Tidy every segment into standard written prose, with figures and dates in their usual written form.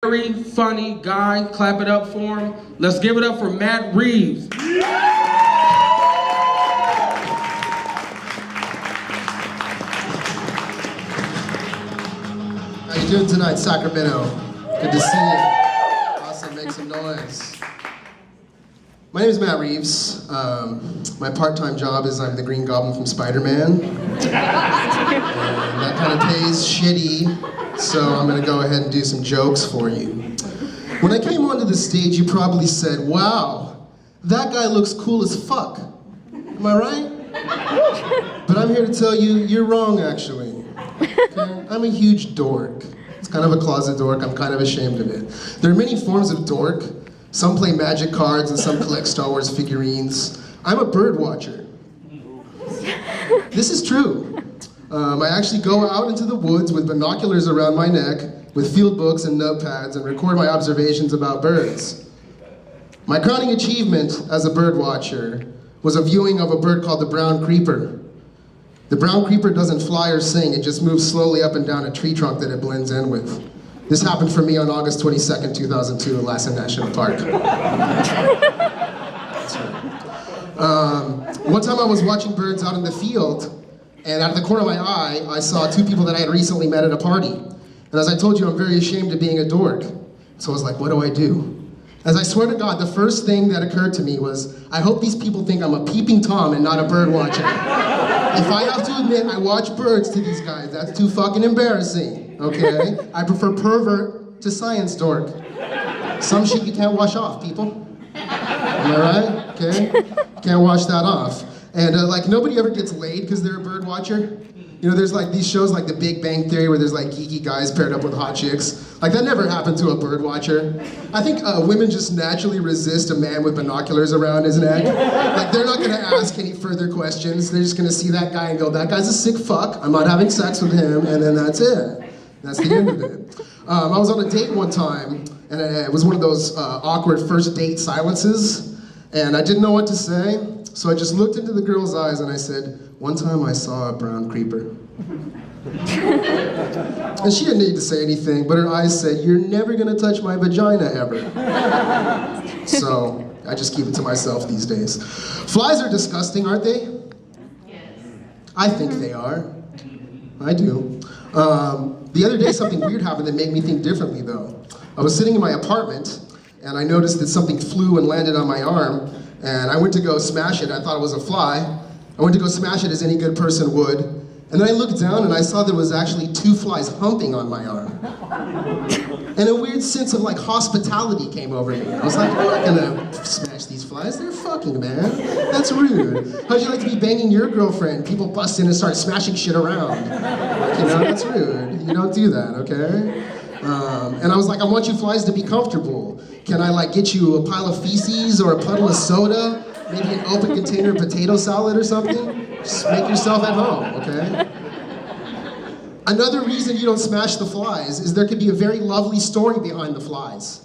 Very funny guy. Clap it up for him. Let's give it up for Matt Reeves. How you doing tonight, Sacramento? Good to see you. Awesome, make some noise. My name is Matt Reeves. My part-time job is I'm the Green Goblin from Spider-Man. And that kind of pays shitty, so I'm gonna go ahead and do some jokes for you. When I came onto the stage, you probably said, wow, that guy looks cool as fuck. Am I right? But I'm here to tell you, you're wrong, actually. Okay? I'm a huge dork. It's kind of a closet dork. I'm kind of ashamed of it. There are many forms of dork. Some play magic cards and some collect Star Wars figurines. I'm a bird watcher. This is true. I actually go out into the woods with binoculars around my neck, with field books and notepads, and record my observations about birds. My crowning achievement as a bird watcher was a viewing of a bird called the brown creeper. The brown creeper doesn't fly or sing, it just moves slowly up and down a tree trunk that it blends in with. This happened for me on August 22nd, 2002 in Lassen National Park. That's right. One time I was watching birds out in the field, and out of the corner of my eye, I saw two people that I had recently met at a party. And as I told you, I'm very ashamed of being a dork. So I was like, what do I do? As I swear to God, the first thing that occurred to me was, I hope these people think I'm a peeping Tom and not a bird watcher. If I have to admit I watch birds to these guys, that's too fucking embarrassing, okay? I prefer pervert to science dork. Some shit you can't wash off, people. Am I right? Okay? Can't wash that off. And like, nobody ever gets laid because they're a bird watcher. You know, there's like these shows like The Big Bang Theory where there's like geeky guys paired up with hot chicks. Like that never happened to a bird watcher. I think women just naturally resist a man with binoculars around his neck. Like they're not gonna ask any further questions. They're just gonna see that guy and go, that guy's a sick fuck, I'm not having sex with him, and then that's it. That's the end of it. I was on a date one time, and it was one of those awkward first date silences, and I didn't know what to say, so I just looked into the girl's eyes and I said, one time I saw a brown creeper. And she didn't need to say anything, but her eyes said, you're never gonna touch my vagina ever. So I just keep it to myself these days. Flies are disgusting, aren't they? Yes. I think they are. I do. The other day something weird happened that made me think differently though. I was sitting in my apartment and I noticed that something flew and landed on my arm, and I went to go smash it. I thought it was a fly. I went to go smash it as any good person would. And then I looked down and I saw there was actually two flies humping on my arm. And a weird sense of like hospitality came over me. I was like, I'm not gonna smash these flies, they're fucking, man. That's rude. How'd you like to be banging your girlfriend? People bust in and start smashing shit around. Like, you know, that's rude. You don't do that, okay? And I was like, I want you flies to be comfortable. Can I like get you a pile of feces or a puddle of soda? Maybe an open container of potato salad or something? Just make yourself at home, okay? Another reason you don't smash the flies is there could be a very lovely story behind the flies.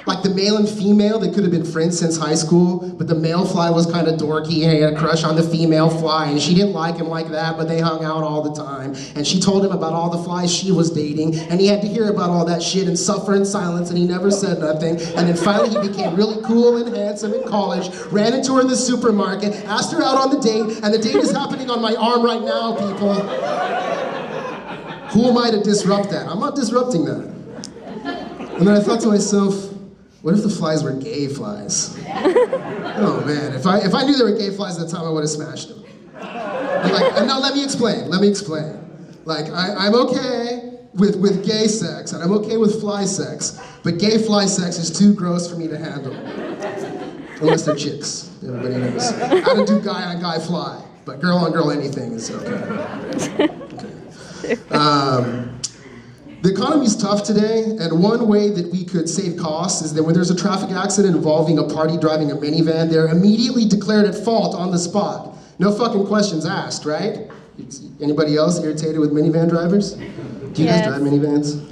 Like the male and female, they could have been friends since high school, but the male fly was kind of dorky and he had a crush on the female fly, and she didn't like him like that, but they hung out all the time. And she told him about all the flies she was dating, and he had to hear about all that shit and suffer in silence, and he never said nothing. And then finally he became really cool and handsome in college, ran into her in the supermarket, asked her out on the date, and the date is happening on my arm right now, people. Who am I to disrupt that? I'm not disrupting that. And then I thought to myself, what if the flies were gay flies? Oh man, if I knew they were gay flies at the time, I would have smashed them. And now let me explain. Like, I'm okay with gay sex, and I'm okay with fly sex, but gay fly sex is too gross for me to handle. Unless they're chicks, everybody knows. I don't do guy on guy fly, but girl on girl anything is okay. The economy's tough today, and one way that we could save costs is that when there's a traffic accident involving a party driving a minivan, they're immediately declared at fault on the spot. No fucking questions asked, right? Anybody else irritated with minivan drivers? Do you guys drive minivans?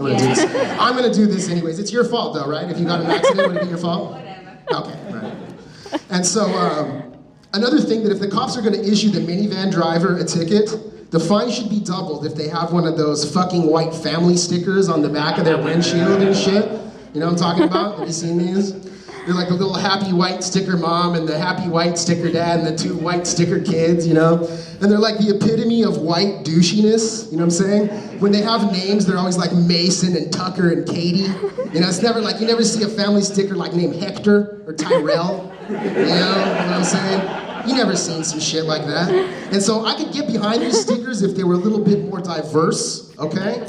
I'm gonna do this anyways. It's your fault though, right? If you got an accident, would it be your fault? Whatever. Okay, right. And so, another thing that if the cops are gonna issue the minivan driver a ticket, The fine should be doubled if they have one of those fucking white family stickers on the back of their windshield and shit. You know what I'm talking about? Have you seen these? They're like the little happy white sticker mom and the happy white sticker dad and the two white sticker kids, you know? And they're like the epitome of white douchiness, you know what I'm saying? When they have names, they're always like Mason and Tucker and Katie. You know, it's never like, you never see a family sticker like named Hector or Tyrell, you know what I'm saying? You never seen some shit like that. And so I could get behind these stickers if they were a little bit more diverse, okay?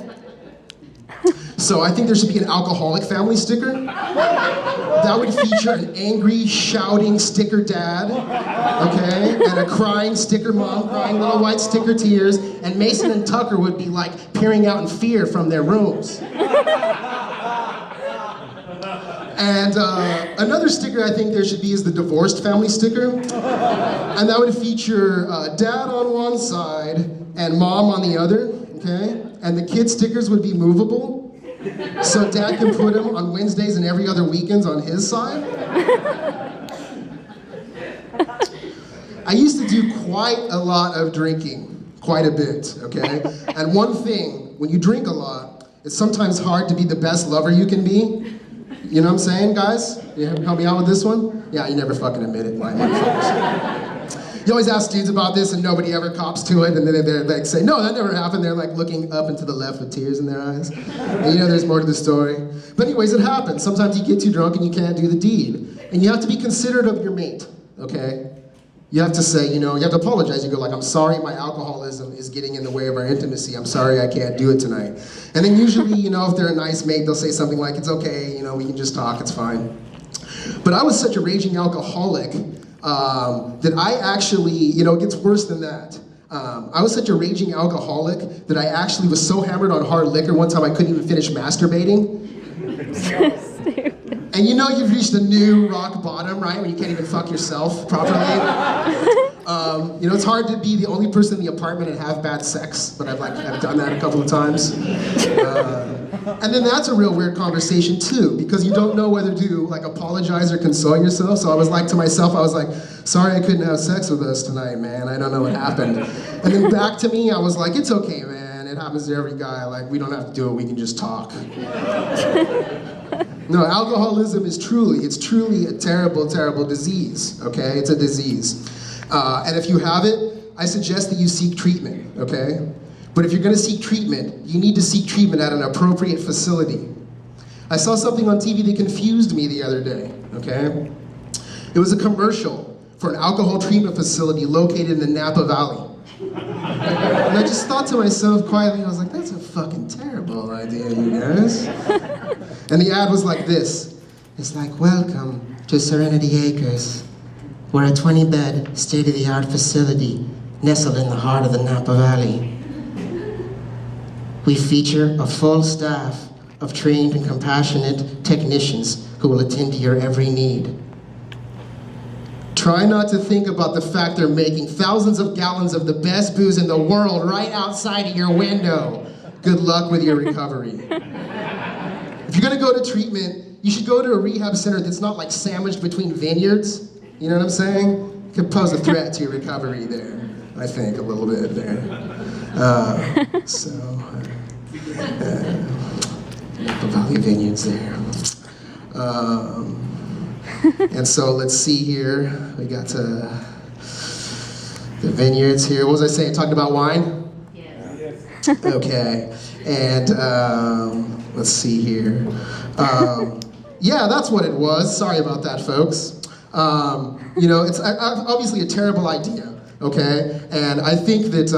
So I think there should be an alcoholic family sticker. That would feature an angry, shouting sticker dad, okay? And a crying sticker mom, crying little white sticker tears. And Mason and Tucker would be like peering out in fear from their rooms. And another sticker I think there should be is the divorced family sticker. And that would feature dad on one side and mom on the other, okay? And the kid stickers would be movable. So dad can put them on Wednesdays and every other weekends on his side. I used to do quite a lot of drinking, quite a bit, okay? And one thing, when you drink a lot, it's sometimes hard to be the best lover you can be. You know what I'm saying, guys? You help me out with this one? Yeah, you never fucking admit it, my motherfuckers. You always ask dudes about this and nobody ever cops to it, and then they like say, no, that never happened. They're like looking up and to the left with tears in their eyes. And you know there's more to the story. But anyways, it happens. Sometimes you get too drunk and you can't do the deed. And you have to be considerate of your mate, okay? You have to say, you know, you have to apologize. You go like, I'm sorry my alcoholism is getting in the way of our intimacy. I'm sorry I can't do it tonight. And then usually, you know, if they're a nice mate, they'll say something like, it's okay, you know, we can just talk, it's fine. But I was such a raging alcoholic that I actually, you know, it gets worse than that. I was such a raging alcoholic that I actually was so hammered on hard liquor one time I couldn't even finish masturbating. And you know you've reached a new rock bottom, right? When you can't even fuck yourself properly. You know, it's hard to be the only person in the apartment and have bad sex, but I've done that a couple of times. And then that's a real weird conversation too, because you don't know whether to like apologize or console yourself. So I was like to myself, I was like, sorry I couldn't have sex with us tonight, man. I don't know what happened. And then back to me, I was like, it's okay, man. It happens to every guy. Like, we don't have to do it. We can just talk. No, alcoholism is truly a terrible, terrible disease, okay? It's a disease. And if you have it, I suggest that you seek treatment, okay? But if you're gonna seek treatment, you need to seek treatment at an appropriate facility. I saw something on TV that confused me the other day, okay? It was a commercial for an alcohol treatment facility located in the Napa Valley. And I just thought to myself quietly, I was like, that's a fucking terrible idea, you guys. And the ad was like this. It's like, welcome to Serenity Acres. We're a 20-bed, state-of-the-art facility nestled in the heart of the Napa Valley. We feature a full staff of trained and compassionate technicians who will attend to your every need. Try not to think about the fact they're making thousands of gallons of the best booze in the world right outside of your window. Good luck with your recovery. If you're gonna go to treatment, you should go to a rehab center that's not like sandwiched between vineyards. You know what I'm saying? It could pose a threat to your recovery there, I think, a little bit there. Napa Valley Vineyards there. And so let's see here. We got the vineyards here. What was I saying? Talking about wine? Yes. Okay. And let's see here. Yeah, that's what it was. Sorry about that, folks. You know, it's obviously a terrible idea. Okay, and I think that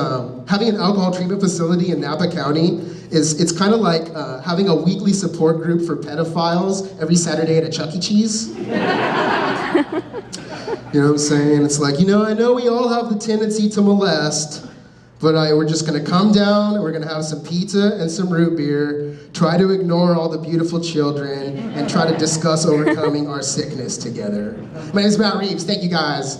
having an alcohol treatment facility in Napa County it's kind of like having a weekly support group for pedophiles every Saturday at a Chuck E. Cheese. You know what I'm saying? It's like, you know, I know we all have the tendency to molest, but we're just gonna come down and we're gonna have some pizza and some root beer, try to ignore all the beautiful children, and try to discuss overcoming our sickness together. My name is Matt Reeves. Thank you guys.